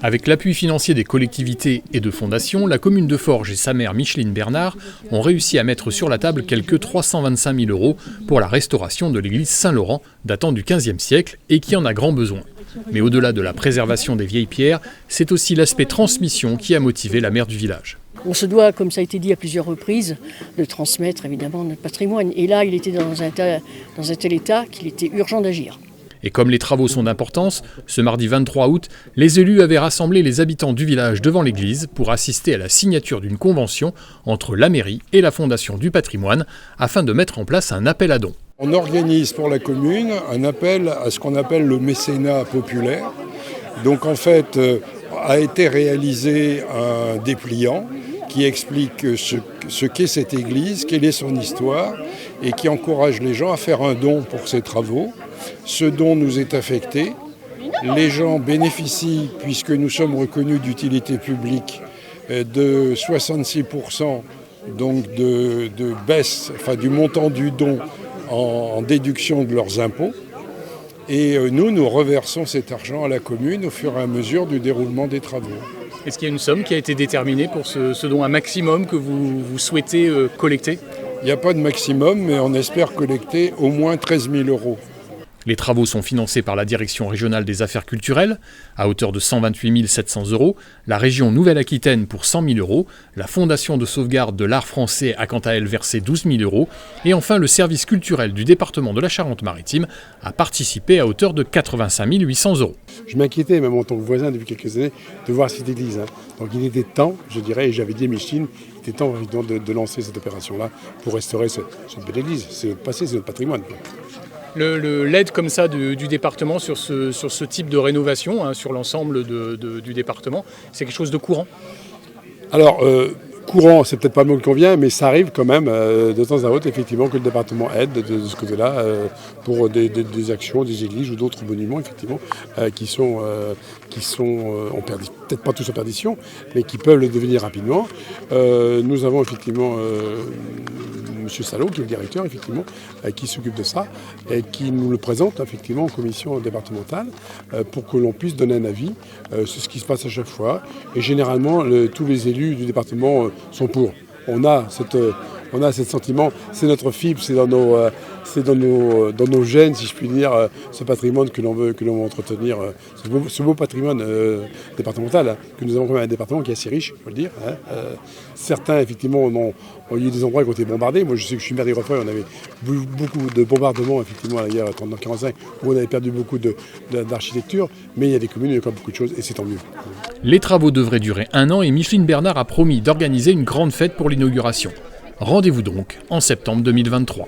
Avec l'appui financier des collectivités et de fondations, la commune de Forges et sa maire Micheline Bernard ont réussi à mettre sur la table quelques 325 000 € pour la restauration de l'église Saint-Laurent, datant du XVe siècle et qui en a grand besoin. Mais au-delà de la préservation des vieilles pierres, c'est aussi l'aspect transmission qui a motivé la maire du village. On se doit, comme ça a été dit à plusieurs reprises, de transmettre évidemment notre patrimoine. Et là, il était dans un tel état qu'il était urgent d'agir. Et comme les travaux sont d'importance, ce mardi 23 août, les élus avaient rassemblé les habitants du village devant l'église pour assister à la signature d'une convention entre la mairie et la Fondation du patrimoine afin de mettre en place un appel à dons. On organise pour la commune un appel à ce qu'on appelle le mécénat populaire. Donc en fait, a été réalisé un dépliant qui explique ce qu'est cette église, quelle est son histoire et qui encourage les gens à faire un don pour ces travaux. Ce don nous est affecté. Les gens bénéficient, puisque nous sommes reconnus d'utilité publique, de 66% donc de baisse, enfin du montant du don en déduction de leurs impôts. Et nous reversons cet argent à la commune au fur et à mesure du déroulement des travaux. Est-ce qu'il y a une somme qui a été déterminée pour ce don, un maximum que vous souhaitez collecter ? Il n'y a pas de maximum, mais on espère collecter au moins 13 000 €. Les travaux sont financés par la Direction régionale des affaires culturelles, à hauteur de 128 700 €, la région Nouvelle-Aquitaine pour 100 000 €, la Fondation de sauvegarde de l'art français a quant à elle versé 12 000 €, et enfin le service culturel du département de la Charente-Maritime a participé à hauteur de 85 800 €. Je m'inquiétais, même en tant que voisin depuis quelques années, de voir cette église. Donc il était temps, je dirais, et j'avais dit à Micheline, il était temps de lancer cette opération-là pour restaurer cette belle église. C'est notre passé, c'est notre patrimoine. L'aide comme ça du département sur ce type de rénovation, sur l'ensemble du département, c'est quelque chose de courant ? Alors, courant, c'est peut-être pas le mot qui convient, mais ça arrive quand même de temps à autre, effectivement, que le département aide de ce côté-là pour des actions, des églises ou d'autres monuments, effectivement, qui sont peut-être pas tous en perdition, mais qui peuvent le devenir rapidement. Nous avons effectivement M. Salot, qui est le directeur, effectivement, qui s'occupe de ça et qui nous le présente, effectivement, en commission départementale pour que l'on puisse donner un avis. C'est ce qui se passe à chaque fois. Et généralement, tous les élus du département sont pour. On a ce sentiment, c'est notre fibre, c'est dans nos gènes, si je puis dire, ce patrimoine que l'on veut entretenir, ce beau patrimoine départemental, que nous avons quand même un département qui est assez riche, il faut le dire. Certains, effectivement, il y a eu des endroits qui ont été bombardés. Moi, je sais que je suis maire des Refrains, on avait beaucoup de bombardements, effectivement, à la guerre 39-45, où on avait perdu beaucoup d'architecture, mais il y a des communes, il y a encore beaucoup de choses, et c'est tant mieux. Les travaux devraient durer 1 an et Micheline Bernard a promis d'organiser une grande fête pour l'inauguration. Rendez-vous donc en septembre 2023.